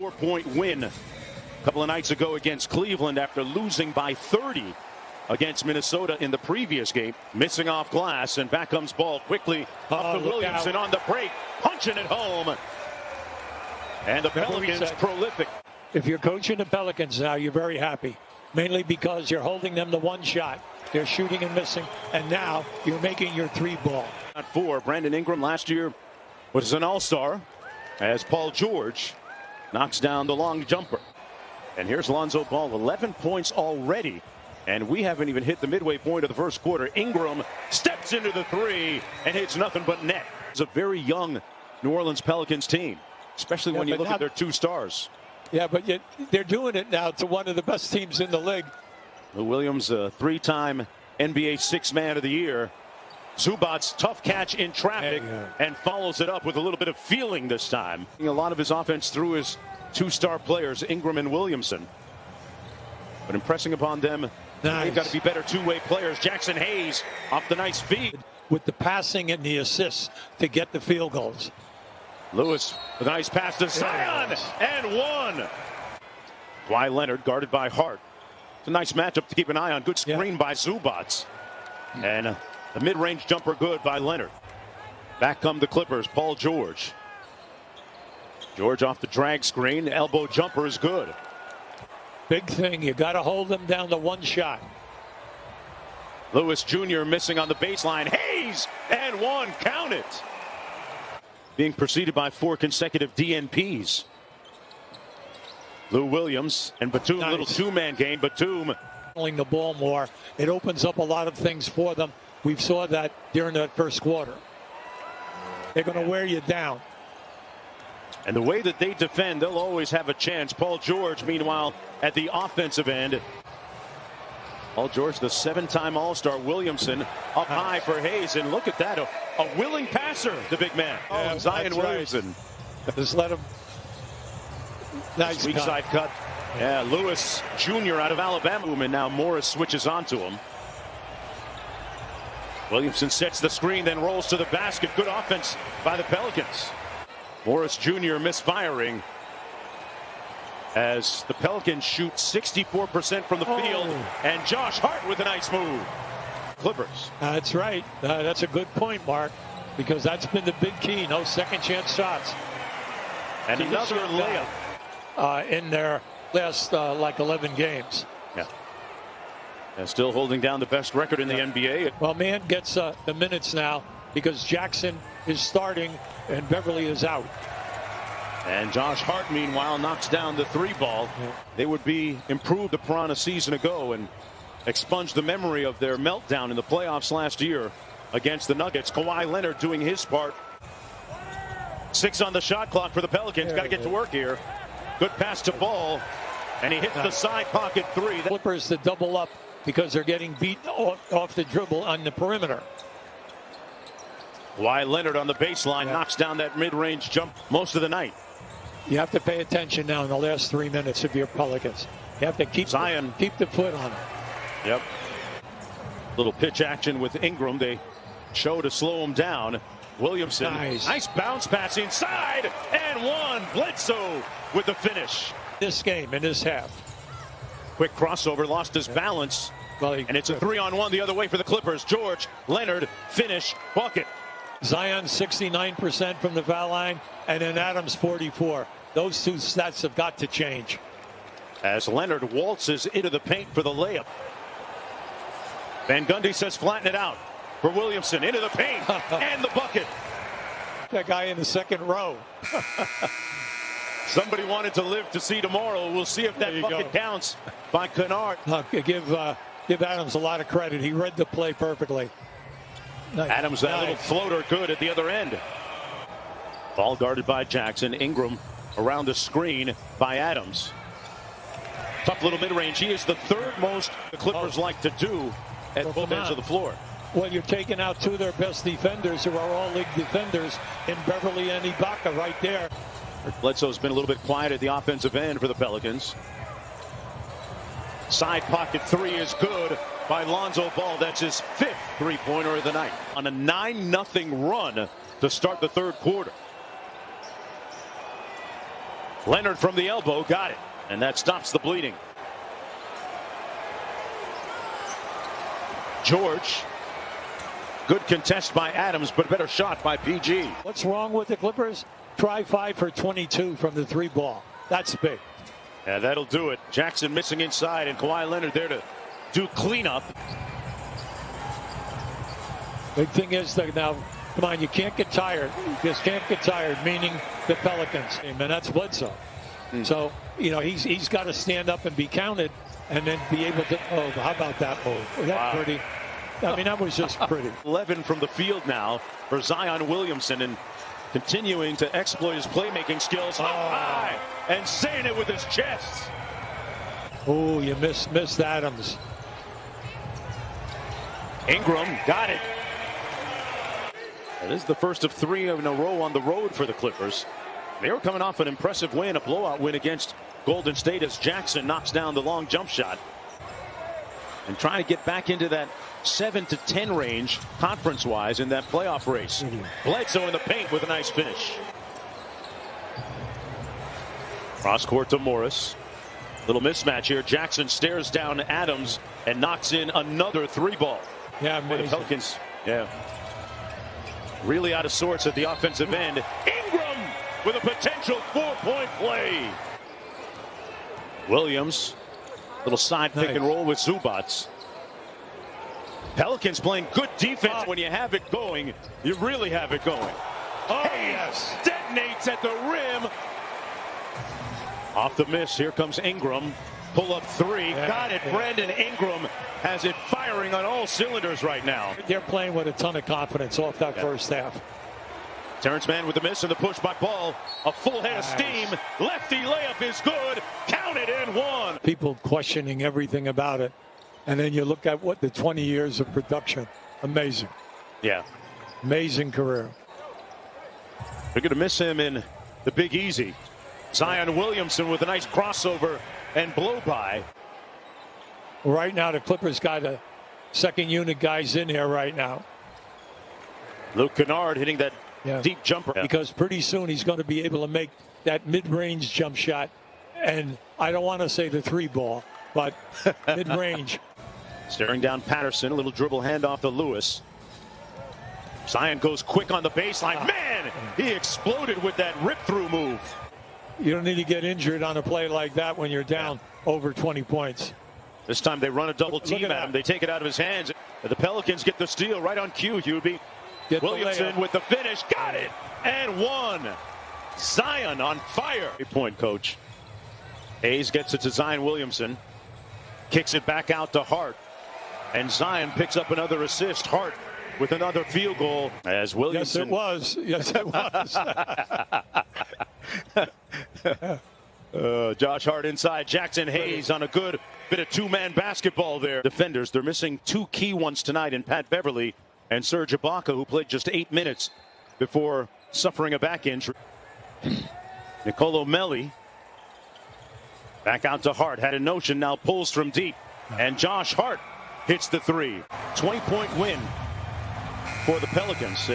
4-point win a couple of nights ago against Cleveland after losing by 30 against Minnesota in the previous game. Missing off glass, and back comes ball quickly up to Williamson on the break, punching it home. And the Pelicans prolific. If you're coaching the Pelicans now, you're very happy, mainly because you're holding them to one shot. They're shooting and missing, and now you're making your three ball. Brandon Ingram last year was an all-star as Paul George knocks down the long jumper. And here's Lonzo Ball, 11 points already. And we haven't even hit the midway point of the first quarter. Ingram steps into the three and hits nothing but net. It's a very young New Orleans Pelicans team, especially when you look at their two stars. Yeah, but yet they're doing it now to one of the best teams in the league. Lou Williams, a three-time NBA Sixth Man of the Year. Zubac's tough catch in traffic and follows it up with a little bit of feeling this time. A lot of his offense through his two-star players, Ingram and Williamson. But impressing upon them, they've got to be better two-way players. Jackson Hayes off the nice feed. With the passing and the assists to get the field goals. Lewis with a nice pass to Zion and one. Kawhi Leonard guarded by Hart. It's a nice matchup to keep an eye on. Good screen by Zubac. And the mid-range jumper good by Leonard. Back come the Clippers. Paul George. George off the drag screen. Elbow jumper is good. Big thing. You got to hold them down to one shot. Lewis Jr. missing on the baseline. Hayes and one. Count it. Being preceded by 4 consecutive DNPs. Lou Williams and Batum, little two-man game. Batum handling the ball more. It opens up a lot of things for them. We saw that during that first quarter. They're going to wear you down. And the way that they defend, they'll always have a chance. Paul George, meanwhile, at the offensive end. Paul George, the 7-time All-Star. Williamson up high for Hayes. And look at that, a willing passer, the big man. Yeah, Zion Williamson. Right. Just let him. Nice weak side cut. Yeah, Lewis Jr. out of Alabama. And now Morris switches onto him. Williamson sets the screen, then rolls to the basket. Good offense by the Pelicans. Morris Jr. misfiring as the Pelicans shoot 64% from the field. And Josh Hart with a nice move. Clippers. That's right. That's a good point, Mark, because that's been the big key. No second chance shots. And another layup. In their last like 11 games. Yeah. And still holding down the best record in the NBA. Well, man gets the minutes now because Jackson is starting and Beverly is out. And Josh Hart, meanwhile, knocks down the three ball. They would be improved upon a season ago and expunge the memory of their meltdown in the playoffs last year against the Nuggets. Kawhi Leonard doing his part. 6 on the shot clock for the Pelicans. Got to get to work here. Good pass to Ball, and he hits the side pocket three. Clippers to double up because they're getting beat off the dribble on the perimeter. Kawhi Leonard on the baseline knocks down that mid-range jump most of the night. You have to pay attention now in the last 3 minutes of your Pelicans. You have to keep Zion. Keep the foot on it. Yep. Little pitch action with Ingram. They show to slow him down. Williamson, nice bounce pass inside, and one. Bledsoe with the finish. This game in this half. Quick crossover, lost his balance, and it's a 3-on-1 the other way for the Clippers. George, Leonard, finish, bucket. Zion 69% from the foul line, and then Adams 44. Those two stats have got to change. As Leonard waltzes into the paint for the layup. Van Gundy says flatten it out. For Williamson into the paint and the bucket. That guy in the second row. Somebody wanted to live to see tomorrow. We'll see if that bucket counts by Kennard. Give Adams a lot of credit. He read the play perfectly. Adams, that little floater good at the other end. Ball guarded by Jackson. Ingram around the screen by Adams. Tough little mid-range. He is the third most the Clippers like to do at both ends of the floor. Well, you're taking out 2 of their best defenders who are all-league defenders in Beverly and Ibaka right there. Bledsoe's been a little bit quiet at the offensive end for the Pelicans. Side pocket three is good by Lonzo Ball. That's his 5th three-pointer of the night. On a 9-0 run to start the third quarter. Leonard from the elbow got it, and that stops the bleeding. George. Good contest by Adams, but better shot by PG. What's wrong with the Clippers? Try 5 for 22 from the 3 ball. That's big. Yeah, that'll do it. Jackson missing inside, and Kawhi Leonard there to do cleanup. Big thing is that now, come on, you can't get tired. You just can't get tired, meaning the Pelicans. And that's Bledsoe. So, you know, he's got to stand up and be counted and then be able to, oh, how about that move? Was that pretty? I mean, that was just pretty. 11 from the field now for Zion Williamson, and continuing to exploit his playmaking skills up high and saying it with his chest. Oh, you missed Adams. Ingram got it. This is the first of 3 in a row on the road for the Clippers. They were coming off an impressive win, a blowout win against Golden State, as Jackson knocks down the long jump shot and trying to get back into that 7 to 10 range conference-wise in that playoff race. Bledsoe in the paint with a nice finish. Cross court to Morris. Little mismatch here. Jackson stares down Adams and knocks in another 3 ball. Yeah, the Pelicans, really out of sorts at the offensive end. Ingram with a potential 4-point play. Williams, little side pick and roll with Zubats. Pelicans playing good defense. When you have it going, you really have it going. Oh, yes. Detonates at the rim. Off the miss. Here comes Ingram. Pull up 3. Got it. Brandon Ingram has it firing on all cylinders right now. They're playing with a ton of confidence off that first half. Terrence Mann with the miss and the push by Ball. A full head of steam. Lefty layup is good. Count it and 1. People questioning everything about it. And then you look at what the 20 years of production. Amazing. Yeah. Amazing career. They're going to miss him in the Big Easy. Zion Williamson with a nice crossover and blow by. Right now, the Clippers got a second unit guys in here right now. Luke Kennard hitting that deep jumper. Because pretty soon he's going to be able to make that mid-range jump shot. And I don't want to say the 3 ball, but mid-range. Staring down Patterson, a little dribble handoff to Lewis. Zion goes quick on the baseline. Man, he exploded with that rip-through move. You don't need to get injured on a play like that when you're down over 20 points. This time they run a double team at him. They take it out of his hands. The Pelicans get the steal right on cue, Hubie. Williamson with the finish. Got it. And 1. Zion on fire. 8-point coach. Hayes gets it to Zion Williamson. Kicks it back out to Hart. And Zion picks up another assist. Hart with another field goal as Williamson. Yes, it was. Josh Hart inside. Jackson Hayes on a good bit of 2-man basketball there. Defenders, they're missing 2 key ones tonight in Pat Beverly and Serge Ibaka, who played just 8 minutes before suffering a back injury. Nicolo Melli back out to Hart. Had a notion, now pulls from deep. And Josh Hart hits the 3. 20-point win for the Pelicans.